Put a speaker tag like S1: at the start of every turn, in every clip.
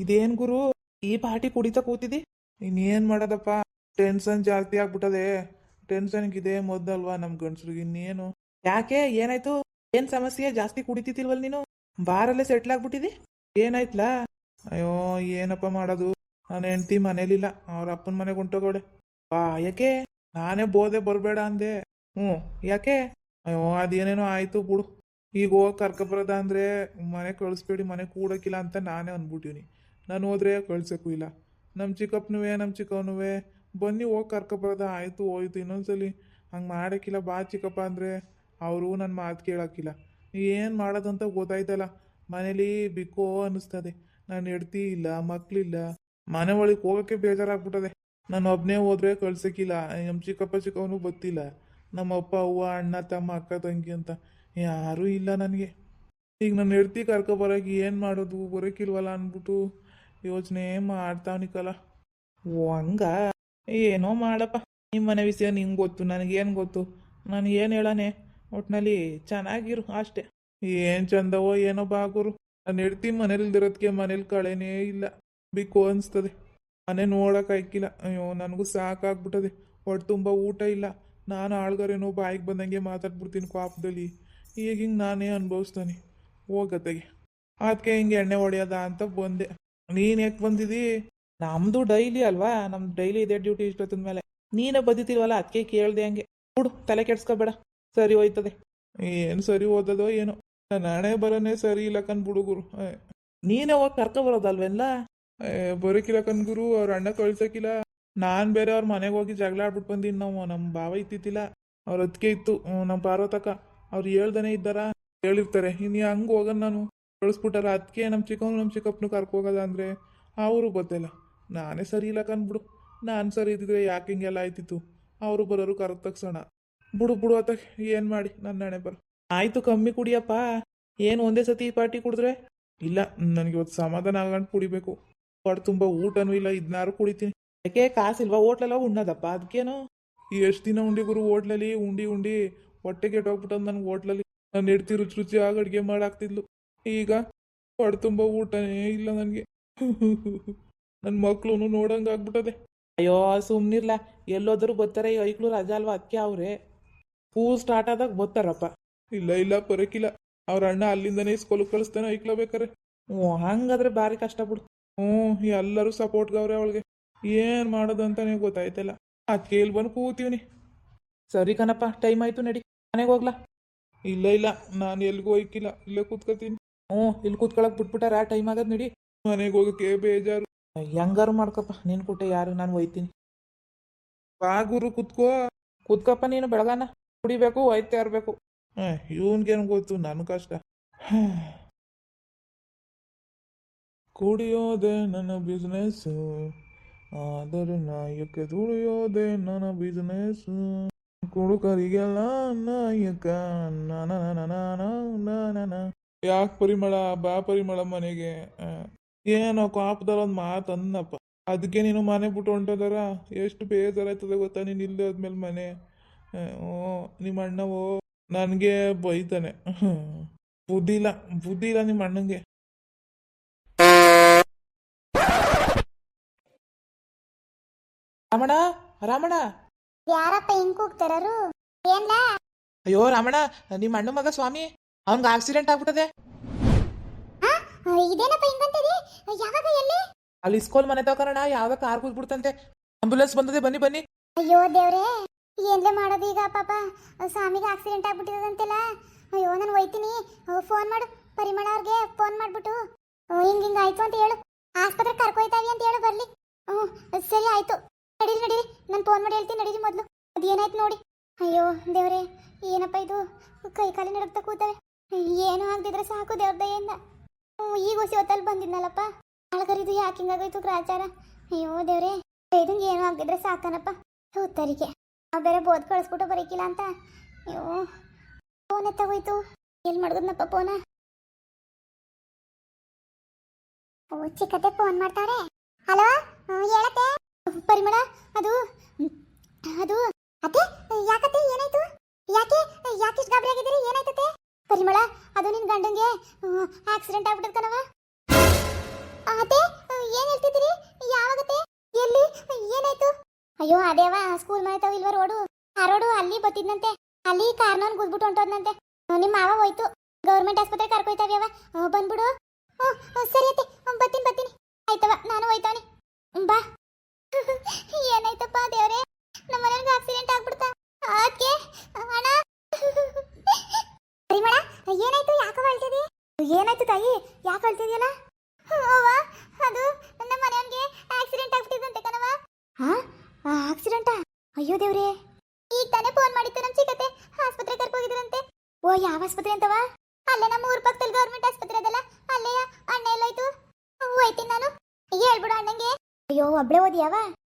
S1: ಇದೇನ್ ಗುರು ಈ ಪಾರ್ಟಿ ಕುಡಿತಾ ಕೂತಿದಿ? ಇನ್ನೇನ್ ಮಾಡೋದಪ್ಪ, ಟೆನ್ಷನ್ ಜಾಸ್ತಿ ಆಗ್ಬಿಟ್ಟದೆ. ಟೆನ್ಷನ್ಗಿದೆ ಮೊದಲ್ವಾ ನಮ್ ಗಂಡ್ಸ್ರಿಗೆ, ಇನ್ನೇನು? ಯಾಕೆ ಏನಾಯ್ತು? ಏನ್ ಸಮಸ್ಯೆ? ಜಾಸ್ತಿ ಕುಡಿತಿಲ್ವಲ್ ನೀನು? ಬಾರಲ್ಲೇ ಸೆಟ್ಲ್ ಆಗ್ಬಿಟ್ಟಿದಿ? ಏನಾಯ್ತಲಾ? ಅಯ್ಯೋ ಏನಪ್ಪ ಮಾಡೋದು, ನನ್ನ ಹೆಂಡತಿ ಮನೇಲಿಲ್ಲ, ಅವ್ರ ಅಪ್ಪನ ಮನೆಗೆ ಹೊಂಟೋಗೋಡೆ. ಯಾಕೆ? ನಾನೇ ಬೋದೆ ಬರಬೇಡ ಅಂದೆ. ಹ್ಞೂ, ಯಾಕೆ? ಅಯ್ಯೋ ಅದೇನೇನೋ ಆಯ್ತು ಬಿಡು. ಈಗ ಹೋಗಿ ಕರ್ಕೊಬರೋದ ಅಂದ್ರೆ ಮನೆ ಕಳಿಸ್ಬೇಡಿ, ಮನೆ ಕೂಡಕ್ಕಿಲ್ಲ ಅಂತ ನಾನೇ ಅಂದ್ಬಿಟ್ಟಿವ್ನಿ. ನಾನು ಹೋದ್ರೆ ಕಳ್ಸೋಕ್ಕೂ ಇಲ್ಲ. ನಮ್ಮ ಚಿಕ್ಕಪ್ಪನುವೆ ಬನ್ನಿ ಹೋಗಿ ಕರ್ಕೊಬರೋದ, ಆಯಿತು ಹೋಯ್ತು. ಇನ್ನೊಂದ್ಸಲಿ ಹಂಗೆ ಮಾಡೋಕ್ಕಿಲ್ಲ ಬಾ ಚಿಕ್ಕಪ್ಪ ಅಂದರೆ ಅವರು ನನ್ನ ಮಾತು ಕೇಳೋಕ್ಕಿಲ್ಲ. ಏನು ಮಾಡೋದಂತ ಗೊತ್ತಾಯ್ತಲ್ಲ. ಮನೇಲಿ ಬಿಕ್ಕೋ ಅನ್ನಿಸ್ತದೆ. ನಾನು ಹೆಡ್ತಿ ಇಲ್ಲ, ಮಕ್ಕಳಿಲ್ಲ, ಮನೆ ಒಳಗೆ ಹೋಗೋಕ್ಕೆ ಬೇಜಾರಾಗ್ಬಿಟ್ಟದೆ. ನಾನು ಒಬ್ಬನೇ ಹೋದ್ರೆ ಕಳ್ಸೋಕ್ಕಿಲ್ಲ, ನಮ್ಮ ಚಿಕ್ಕಪ್ಪನು ಗೊತ್ತಿಲ್ಲ, ನಮ್ಮ ಅಪ್ಪ ಅವ್ವ ಅಣ್ಣ ತಮ್ಮ ಅಕ್ಕ ತಂಗಿ ಅಂತ ಯಾರೂ ಇಲ್ಲ ನನಗೆ. ಈಗ ನನ್ನ ಹೆಡ್ತಿ ಕರ್ಕೊಬರೋಕೆ ಏನು ಮಾಡೋದು, ಬರೋಕ್ಕಿಲ್ವಲ್ಲ ಅಂದ್ಬಿಟ್ಟು ಯೋಚನೆ ಮಾಡ್ತಾವನಿಕಲ್ಲ. ಓ ಹಂಗ? ಏನೋ ಮಾಡಪ್ಪ, ನಿಮ್ಮ ಮನೆ ವಿಷಯ ನಿಂಗೆ ಗೊತ್ತು, ನನಗೇನು ಗೊತ್ತು? ನಾನು ಏನು ಹೇಳಾನೆ, ಒಟ್ಟಿನಲ್ಲಿ ಚೆನ್ನಾಗಿರು ಅಷ್ಟೇ. ಏನು ಚಂದವೋ ಏನೋ ಬಾಗುರು. ನಾನು ಹೆಡ್ತಿ ಮನೇಲಿ ಇಲ್ದಿರೋದಕ್ಕೆ ಮನೇಲಿ ಕಳೆನೇ ಇಲ್ಲ, ಬಿಕ್ಕು ಅನಿಸ್ತದೆ. ಮನೆ ನೋಡೋಕ್ಕಾಯ್ಕಿಲ್ಲ. ಅಯ್ಯೋ ನನಗೂ ಸಾಕಾಗ್ಬಿಟ್ಟದೆ. ಹೊಟ್ಟೆ ತುಂಬ ಊಟ ಇಲ್ಲ. ನಾನು ಆಳ್ಗಾರೇನೋ ಬಾಯಿಗೆ ಬಂದಂಗೆ ಮಾತಾಡ್ಬಿಡ್ತೀನಿ ಕೋಪದಲ್ಲಿ. ಈಗ ಹಿಂಗೆ ನಾನೇ ಅನುಭವಿಸ್ತಾನೆ ಹೋಗತ್ತೆಗೆ. ಅದಕ್ಕೆ ಹಿಂಗೆ ಎಣ್ಣೆ ಹೊಡೆಯೋದ ಅಂತ ಬಂದೆ. ನೀನು ಯಾಕೆ ಬಂದಿದ್ದೀ? ನಮ್ಮದು ಡೈಲಿ ಅಲ್ವಾ, ನಮ್ದು ಡೈಲಿ ಇದೇ ಡ್ಯೂಟಿ ಇಷ್ಟೊತ್ತಿನ ಮೇಲೆ. ನೀನೇ ಬದಿತೀವಲ್ಲ ಅದಕ್ಕೆ ಕೇಳ್ದೆ ಹಂಗೆ. ಬಿಡು, ತಲೆ ಕೆಡ್ಸ್ಕೊಬೇಡ, ಸರಿ ಹೋಯ್ತದೆ. ಏನು ಸರಿ ಓದೋದೋ ಏನೋ, ನನ್ನ ಹಣೆ ಬರೋನೇ ಸರಿ ಇಲ್ಲ ಕಣ್ ಗುರು. ನೀನೇ ಹೋಗಿ ಕರ್ಕೊಬರೋದಲ್ವೆಲ್ಲ? ಬರೋಕಿಲ್ಲ ಕಣ್ಗುರು, ಅವ್ರ ಅಣ್ಣ ಕಳ್ಸೋಕಿಲ್ಲ. ನಾನು ಬೇರೆ ಅವ್ರ ಮನೆಗೆ ಹೋಗಿ ಜಗಳ ಆಡ್ಬಿಟ್ಟು ಬಂದೀನಿ. ನಮ್ಮ ಭಾವ ಇತ್ತಿತ್ತಿಲ್ಲ, ಅವ್ರ ಅದಕ್ಕೆ ಇತ್ತು ನಮ್ಮ ಪಾರ್ವತಕ್ಕ. ಅವ್ರು ಹೇಳ್ದಾನೆ ಇದ್ದಾರ, ಹೇಳಿರ್ತಾರೆ. ಇನ್ನು ಹಂಗೆ ಹೋಗೋಣ, ನಾನು ಕಳಿಸ್ಬಿಟ್ಟಾರ. ಅದಕ್ಕೆ ನಮ್ಮ ಚಿಕ್ಕಪ್ಪನು ಕರ್ಕೋಗೋದ ಅಂದರೆ ಅವರು ಗೊತ್ತಿಲ್ಲ. ನಾನೇ ಸರಿ ಇಲ್ಲ ಕಣ್ಬಿಡು. ನಾನು ಸರಿ ಇದ್ದಿದ್ರೆ ಯಾಕೆ ಹಿಂಗೆಲ್ಲ ಆಯ್ತಿತ್ತು? ಅವರು ಬರೋರು ಕರೆದ ತಕ್ಷಣ ಬಿಡು ಅತ್ತ ಏನು ಮಾಡಿ ನನ್ನ ಹಣೆ ಬರ. ಆಯಿತು ಕಮ್ಮಿ ಕುಡಿಯಪ್ಪ. ಏನು ಒಂದೇ ಸತಿ ಪಾರ್ಟಿ ಕುಡಿದ್ರೆ? ಇಲ್ಲ, ನನಗೆ ಇವತ್ತು ಸಮಾಧಾನ ಆಗೊಂಡು ಕುಡಿಬೇಕು. ಹೊಟ್ಟೆ ತುಂಬ ಊಟನೂ ಇಲ್ಲ, ಇದನ್ನಾರು ಕುಡಿತೀನಿ. ಯಾಕೆ ಕಾಸಿಲ್ವಾ? ಹೋಟ್ಲೆಲ್ಲ ಉಣ್ಣೋದಪ್ಪ, ಅದಕ್ಕೇನು? ಎಷ್ಟು ದಿನ ಉಂಡಿ ಗುರು ಹೋಟ್ಲಲ್ಲಿ, ಉಂಡಿ ಹೊಟ್ಟೆಗೆ ಕೆಟ್ಟೋಗ್ಬಿಟ್ಟಂದು ನನಗೆ ಹೋಟ್ಲಲ್ಲಿ. ನಾನು ಹೆಡ್ತಿ ರುಚಿಯಾಗಿ ಅಡುಗೆ ಮಾಡಾಕ್ತಿದ್ಲು. ಈಗ ಹೊಟ್ಟೆ ತುಂಬ ಊಟನೇ ಇಲ್ಲ ನನಗೆ. ನನ್ನ ಮಕ್ಳು ನೋಡಂಗೆ ಆಗ್ಬಿಟ್ಟದೆ. ಅಯ್ಯೋ ಸುಮ್ಮನಿರ್ಲ, ಎಲ್ಲೋದರೂ ಬರ್ತಾರೆ. ಈ ಐಕ್ಳು ರಜಾ ಅಲ್ವಾ, ಅದಕ್ಕೆ ಅವ್ರೆ ಸ್ಕೂಲ್ ಸ್ಟಾರ್ಟ್ ಆದಾಗ ಬರ್ತಾರಪ್ಪ. ಇಲ್ಲ ಬರೋಕ್ಕಿಲ್ಲ. ಅವ್ರ ಅಣ್ಣ ಅಲ್ಲಿಂದನೇ ಸ್ಕೂಲಿಗೆ ಕಳಿಸ್ತಾನೆ ಐಕ್ಲ ಬೇಕಾರೆ. ಹ್ಞೂ ಹಂಗಾದ್ರೆ ಭಾರಿ ಕಷ್ಟ ಬಿಡು. ಎಲ್ಲರೂ ಸಪೋರ್ಟ್ಗವ್ರೆ ಅವಳಿಗೆ. ಏನು ಮಾಡೋದು ಅಂತಾನೆ ಗೊತ್ತಾಯ್ತಲ್ಲ. ಅದಕ್ಕೆ ಇಲ್ಲಿ ಬಂದು ಕೂತೀವ್ನಿ. ಸರಿ ಕಣಪ್ಪ, ಟೈಮ್ ಆಯಿತು, ನಡಿ ಮನೆಗೆ ಹೋಗ್ಲಾ? ಇಲ್ಲ ನಾನು ಎಲ್ಗೂ ಹೋಯ್ಕಿಲ್ಲ, ಇಲ್ಲೇ ಕೂತ್ಕೊತೀನಿ. ಇಲ್ಲಿ ಕೂತ್ಕೊಳಕ್ ಬಿಟ್ಬಿಟ್ಟಾರ, ಟೈಮ್ ಆಗದ್ ನಡಿ. ಮನೆಗೆ ಹೋಗೋಕ್ಕೆ ಬೇಜಾರು. ಹೆಂಗಾರು ಮಾಡ್ಕಪ್ಪ, ನೀನು ಕೊಟ್ಟೆ ಯಾರು, ನಾನು ಹೋಯ್ತೀನಿ. ಬಾ ಗುರು ಕೂತ್ಕೊಪ್ಪ ನೀನು. ಬೆಳಗಾನ ಕುಡಿಬೇಕು, ಹೋಯ್ತಾ ಇರಬೇಕು. ಇವನ್ಗೇನು ಗೊತ್ತು ನನ್ನ ಕಷ್ಟ. ಕುಡಿಯೋದೆ ನನ್ನ ಬಿಸ್ನೆಸ್ಸು, ಆದರೆ ನಾಯಕ ದುಡಿಯೋದೆ ನನ್ನ ಬಿಸ್ನೆಸ್ಸು. ಕುಡುಕರಿಗೆಲ್ಲ ನಾಯಕ ಯಾಕೆ ಪರಿಮಳ? ಬಾ ಪರಿಮಳ ಮನೆಗೆ. ಏನೋ ಕಾಪದಲ್ಲಿ ಒಂದು ಮಾತು ಅನ್ನಪ್ಪ, ಅದಕ್ಕೆ ನೀನು ಮನೆ ಬಿಟ್ಟು ಹೊಂಟೋದಾರ. ಎಷ್ಟು ಬೇಜಾರಾಯ್ತದೆ ಗೊತ್ತಾ ನೀನು ಇಲ್ಲದೆ ಹೋದ್ಮೇಲೆ ಮನೆ. ನಿಮ್ಮ ಅಣ್ಣವೋ ನನಗೆ ಬೈತಾನೆ. ಬುದ್ಧಿ ಇಲ್ಲ ನಿಮ್ಮ ಅಣ್ಣಂಗೆ. ರಾಮಣ್ಣ
S2: ಯಾರಪ್ಪ ಹಿಂಗ್ ಕೂಗ್ತಾರು? ಏನ್ಲಾ?
S1: ಅಯ್ಯೋ ರಾಮಣ್ಣ, ನಿಮ್ಮ ಅಣ್ಣ ಮಗ ಸ್ವಾಮಿ, ಅವ್ನಿಗೆ ಆಕ್ಸಿಡೆಂಟ್ ಆಗ್ಬಿಟ್ಟದೆ.
S2: ಇದೇನಪ್ಪ ಹಿಂಗಂತದಿ? ಯಾವಾಗ, ಎಲ್ಲಿ?
S1: ಅಲ್ಲಿ ಸ್ಕೂಲ್ ಮನೆ ತಗೋಣ, ಯಾವ್ದೋ ಕಾರ್ ಕೂತ್ಬಿಡ್ತಂತೆ. ಆಂಬುಲೆನ್ಸ್ ಬಂದದೆ, ಬನ್ನಿ.
S2: ಅಯ್ಯೋ ದೇವ್ರೆ, ಏನ್ಲೇ ಮಾಡೋದು ಈಗ? ಪಾಪ ಸ್ವಾಮಿಗೆ ಆಕ್ಸಿಡೆಂಟ್ ಆಗ್ಬಿಟ್ಟಿದಂತೆಲ್ಲ. ಅಯ್ಯೋ ನಾನು ಹೋಯ್ತೀನಿ. ಫೋನ್ ಮಾಡು ಪರಿಮಳ ಅವ್ರಿಗೆ, ಫೋನ್ ಮಾಡ್ಬಿಟ್ಟು ಹಿಂಗ ಆಯ್ತು ಅಂತ ಹೇಳು. ಆಸ್ಪತ್ರೆಗೆ ಕರ್ಕೊಯ್ತಾವಿ ಅಂತ ಹೇಳು, ಬರ್ಲಿ. ಸರಿ ಆಯ್ತು, ನಡೀರಿ. ನಾನು ಫೋನ್ ಮಾಡಿ ಹೇಳ್ತೀನಿ, ನಡೀರಿ ಮೊದಲು. ಅದೇನಾಯ್ತು ನೋಡಿ. ಅಯ್ಯೋ ದೇವ್ರೆ, ಏನಪ್ಪ ಇದು? ಕೈ ಕಾಲಿ ನಡಕ್ತಾ ಕೂತವೆ. ಏನೂ ಆಗದಿದ್ರೆ ಸಾಕು ದೇವ್ರ ದಯೆಯಿಂದ. ಈಗ ಹೊಸಿ ಹೊತ್ತಲ್ಲಿ ಬಂದಿದ್ನಲ್ಲಪ್ಪ, ಆಳ್ಗರಿದು ಯಾಕೆ ಹಿಂಗಾಗೋಯ್ತು ಗ್ರಾಚಾರ? ಅಯ್ಯೋ ದೇವ್ರೆ, ಇದಕ್ಕೆ ಏನೂ ಆಗದಿದ್ರೆ ಸಾಕನಪ್ಪ. ಉತ್ತರಿಗೆ ನಾವು ಬೇರೆ ಬೋದ್ ಕಳಿಸ್ಬಿಟ್ಟು ಬರೀಕಿಲ್ಲ ಅಂತ. ಅಯ್ಯೋ ಫೋನ್ ಎತ್ತಾಗೋಯ್ತು, ಎಲ್ಲಿ ಮಾಡಿದ್ನಪ್ಪ ಫೋನ? ಚಿಕ್ಕತ್ತೆ ಫೋನ್ ಮಾಡ್ತಾರೆ. ಹಲೋ, ಹೇಳತ್ತೆ ಪರಿಮಳ. ಅದು ಅತ್ತೆ, ಯಾಕತ್ತೆ ಏನಾಯ್ತು? ಯಾಕೆ ಇಷ್ಟು ಗಾಬರಿ ಆಗಿದ್ದೀರಿ? ಏನಾಯ್ತತೆ ಪರಿಮಳ? ಅದು ನಿನ್ ಗಂಡಂಗೆ ಆಕ್ಸಿಡೆಂಟ್ ಆಗ್ಬಿಟ್ಟದ ಕಣವ. ಅತ್ತೆ ಮಾಡಿದಿರಿ ಯಾವಾಗತ್ತೆ ಎಲ್ಲಿ ಏನಾಯ್ತು ಅಯ್ಯೋ ಅದೇವಾ ಸ್ಕೂಲ್ ಮಾಡ್ತಾವ ಇಲ್ವಾ ರೋಡು ಆ ರೋಡು ಅಲ್ಲಿ ಬತ್ತಿದ್ನಂತೆ ಅಲ್ಲಿ ಕಾರ್ನವನ್ ಗುದ್ಬಿಟ್ಟು ಹೊಂಟೋದ್ನಂತೆ ನಿಮ್ಮ ಮಾವ ಹೋಯ್ತು ಗೌರ್ಮೆಂಟ್ ಆಸ್ಪತ್ರೆ ಕರ್ಕೊಯ್ತಾವ್ಯವ ಬಂದ್ಬಿಡು ಸರಿ ಅತ್ತೆ ಬರ್ತೀನಿ ಆಯ್ತವ ನಾನು ಹೋಯ್ತಾವನಿ ಬಾ ಏನಾಯ್ತಪ್ಪ ದೇವ್ರೆ ನಮ್ಮ ಮನೆಗೆ ಆಕ್ಸಿಡೆಂಟ್ ಆಗ್ಬಿಡ್ತಾ ಅದಕ್ಕೆ ಅಣ್ಣ ಪರಿಮಳ ಏನಾಯ್ತು ಯಾಕೆ ಅಳ್ತಿದಿ ಏನಾಯ್ತು ತಾಯಿ ಯಾಕೆ ಅಳ್ತಿದ್ಯಲ್ಲ ಅವ್ವ ಅದು ನಮ್ಮ ಮನೆಯವನಿಗೆ ಆಕ್ಸಿಡೆಂಟ್ ಆಗ್ಬಿಟ್ಟಿದಂತೆ ಕಣವ ಆಕ್ಸಿಡೆಂಟಾ ಅಯ್ಯೋ ದೇವ್ರೆ ಈಗ ತಾನೇ ಫೋನ್ ಮಾಡಿತ್ತು ನಮ್ಮ ಚಿಕ್ಕತ್ತೆ ಆಸ್ಪತ್ರೆ ಕರ್ಕೋಗಿದ್ರಂತೆ ಓ ಯಾವ ಆಸ್ಪತ್ರೆ ಅಂತವ ಅಲ್ಲೇ ನಮ್ಮ ಊರ್ ಪಕ್ಕದಲ್ಲಿ ಗೌರ್ಮೆಂಟ್ ಆಸ್ಪತ್ರೆ ಅದಲ್ಲ ಅಲ್ಲೇ ಅಣ್ಣ ಎಲ್ಲಾಯ್ತು ಹೋಯ್ತೀನಿ ನಾನು ಹೇಳ್ಬಿಡು ಅಣ್ಣಂಗೆ ಅಯ್ಯೋ ಒಬ್ಳೆ ಓದಿಯಾವ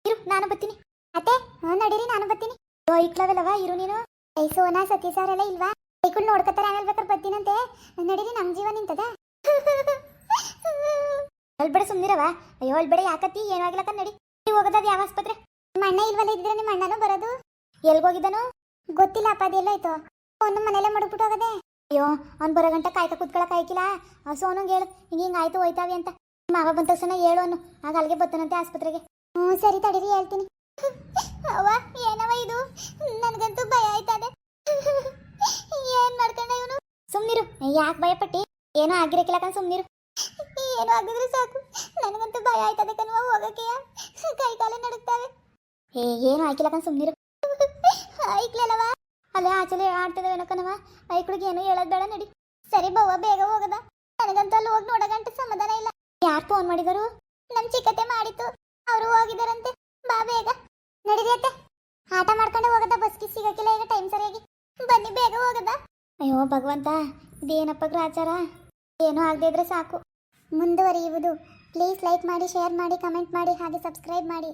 S2: ಇರು ನಾನು ಬರ್ತೀನಿ ಅತ್ತೆ ನಡೀರಿ ನಾನು ಬರ್ತೀನಿ ಅಯ್ಯೋ ಇಟ್ಲವೆಲ್ಲವ ಇರು ನೀನು ಐ ಸೋನಾ ಸತ್ಯ ಸರ್ ಎಲ್ಲ ಇಲ್ವಾ ಕೈಗಳು ನೋಡ್ಕೊತಾರೆ ಆಮೇಲೆ ಬೇಕಾದ್ರೆ ಬರ್ತೀನಂತೆ ನಡೀರಿ ನಮ್ ಜೀವ ನಿಂತದ ಅಲ್ಬೇಡ ಸುಮ್ನಿರವ ಅಯ್ಯೋ ಅಲ್ಬೇಡ ಯಾಕತ್ತಿ ಏನೂ ಆಗಿಲ್ಲಕ್ಕ ನಡಿ ನೀವು ಹೋಗೋದದು ಯಾವ ಆಸ್ಪತ್ರೆ ನಿಮ್ಮ ಅಣ್ಣ ಇಲ್ವಲ್ಲ ಇದ್ರೆ ನಿಮ್ಮ ಅಣ್ಣನೂ ಬರೋದು ಎಲ್ಗೋಗಿದ್ದಾನು ಗೊತ್ತಿಲ್ಲ ಅಪ್ಪ ಅದೆಲ್ಲಾಯ್ತು ಅವನು ಮನೆಯಲ್ಲೇ ಮಡಗ್ಬಿಟ್ಟು ಹೋಗದೆ ಅಯ್ಯೋ ಅವ್ನು ಬರೋ ಗಂಟ ಕಾಯ್ಕ ಕುತ್ಕೊಳಕ್ ಆಯ್ಕಿಲ್ಲ ಸೋನಂಗೆ ಹೇಳು ಹಿಂಗೆ ಆಯ್ತು ಹೋಯ್ತಾವಿ ಅಂತ ಮಾವ ಬಂದ ತಕ್ಷಣ ಹೇಳು ಅವನು ಆಗ ಅಲ್ಲಿಗೆ ಬರ್ತಾನಂತೆ ಆಸ್ಪತ್ರೆಗೆ ಸರಿ ತಡೀರಿ ಹೇಳ್ತೀನಿ ಅವ್ವ ಏನವ ಇದು ನನಗಂತೂ ಭಯ ಆಯ್ತದೆ ಏನ್ ಮಾಡ್ಕೊಂಡ ಇವನು ಸುಮ್ನಿರು ಯಾಕೆ ಭಯ ಪಟ್ಟಿ ಏನೋ ಆಗಿರಕ್ಕಿಲ್ಲ ಕಣ್ ಸುಮ್ನಿರು ಏನೋ ಆಗಿದ್ರೆ ಸಾಕು ನನಗಂತೂ ಭಯ ಆಯ್ತದೆ ಕಣವ ಹೋಗಕ್ಕೆ ಕೈ ಕಾಲೇ ನಡುಕ್ತಾವೆ ಏನೂ ಆಯ್ಕಿಲ್ಲ ಕಣ್ ಸುಮ್ನಿರು ಐಕ್ಲಲ್ಲವ ಅಲ್ಲೇ ಆಚಲೆ ಆಡ್ತಿದ್ದೇವೇನೋ ಕಣವ ಐಕ್ಳಿಗೆ ಏನೂ ಹೇಳೋದ್ ಬೇಡ ನಡಿ ಸರಿ ಬವ್ವ ಬೇಗ ಹೋಗದ ನನಗಂತೂ ಅಲ್ಲಿ ಹೋಗಿ ನೋಡಗಂಟ ಸಮಾಧಾನ ಇಲ್ಲ ಯಾರು ಫೋನ್ ಮಾಡಿದರು ನಮ್ ಚಿಕ್ಕತೆ ಮಾಡಿತ್ತು ಅವರು ಹೋಗಿದಾರಂತೆ ಬಾ ಬೇಗ ನಡಿದೈತೆ ಆಟ ಮಾಡ್ಕೊಂಡು ಹೋಗದ ಬಸ್ಗೆ ಸಿಗಕ್ಕಿಲ್ಲ ಈಗ ಟೈಮ್ ಸರಿಯಾಗಿ ಬನ್ನಿ ಬೇಗ ಹೋಗದ ಅಯ್ಯೋ ಭಗವಂತ ಇದೇನಪ್ಪ ಗ್ರಾಚಾರ ಏನೂ ಆಗದೆ ಇದ್ರೆ ಸಾಕು ಮುಂದುವರಿಯುವುದು ಪ್ಲೀಸ್ ಲೈಕ್ ಮಾಡಿ ಶೇರ್ ಮಾಡಿ ಕಮೆಂಟ್ ಮಾಡಿ ಹಾಗೆ ಸಬ್ಸ್ಕ್ರೈಬ್ ಮಾಡಿ